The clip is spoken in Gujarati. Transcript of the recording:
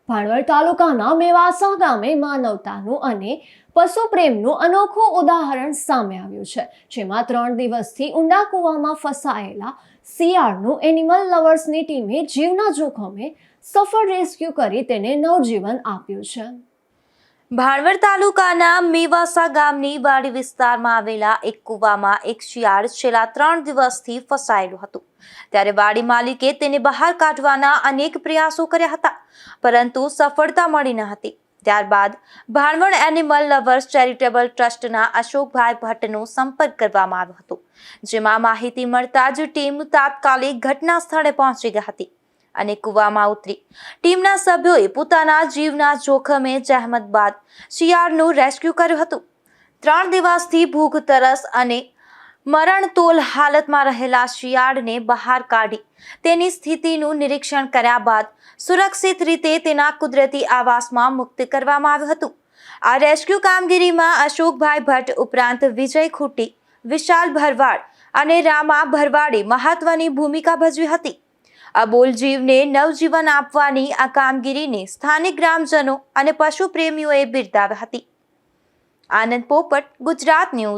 ભાણવડ તાલુકાના મેવાસા ગામે માનવતાનું અને પશુ પ્રેમનું અનોખું ઉદાહરણ સામે આવ્યું છે, જેમાં 3 દિવસથી ઊંડા કૂવામાં ફસાયેલા શિયાળનું એનિમલ લવર્સની ટીમે જીવના જોખમે સફળ રેસ્ક્યુ કરી તેને નવજીવન આપ્યું છે. ભાણવડ તાલુકાના મેવાસા ગામની વાડી વિસ્તારમાં આવેલા એક કૂવામાં એક શિયાળ છેલ્લા 3 દિવસથી ફસાયેલું હતું. ત્યારે વાડી માલિકે તેને બહાર કાઢવાના અનેક પ્રયાસો કર્યા હતા, પરંતુ સફળતા મળી ન હતી. ત્યારબાદ ભાણવડ એનિમલ લવર્સ ચેરિટેબલ ટ્રસ્ટના અશોકભાઈ ભટ્ટનો સંપર્ક કરવામાં આવ્યો હતો, જેમાં માહિતી મળતા જ ટીમ તાત્કાલિક ઘટના સ્થળે પહોંચી ગઈ હતી અને કૂવામાં ઉતરી ટીમના સભ્યોએ પોતાના જીવના જોખમે જહેમત બાદ શિયાળનું રેસ્ક્યુ કર્યું હતું. 3 દિવસથી ભૂખ, તરસ અને મરણતોલ હાલતમાં રહેલા શિયાળને બહાર કાઢી તેની સ્થિતિનું નિરીક્ષણ કર્યા બાદ સુરક્ષિત રીતે તેના કુદરતી આવાસમાં મુક્ત કરવામાં આવ્યું હતું. આ રેસ્ક્યુ કામગીરીમાં અશોકભાઈ ભટ્ટ ઉપરાંત વિજય ખૂટી, વિશાલ ભરવાડ અને રામા ભરવાડે મહત્વની ભૂમિકા ભજવી હતી. અબોલ જીવને નવજીવન આપવાની આ કામગીરીને સ્થાનિક ગ્રામજનો અને પશુ પ્રેમીઓએ બિરદાવી હતી. આનંદ પોપટ, ગુજરાત ન્યૂઝ.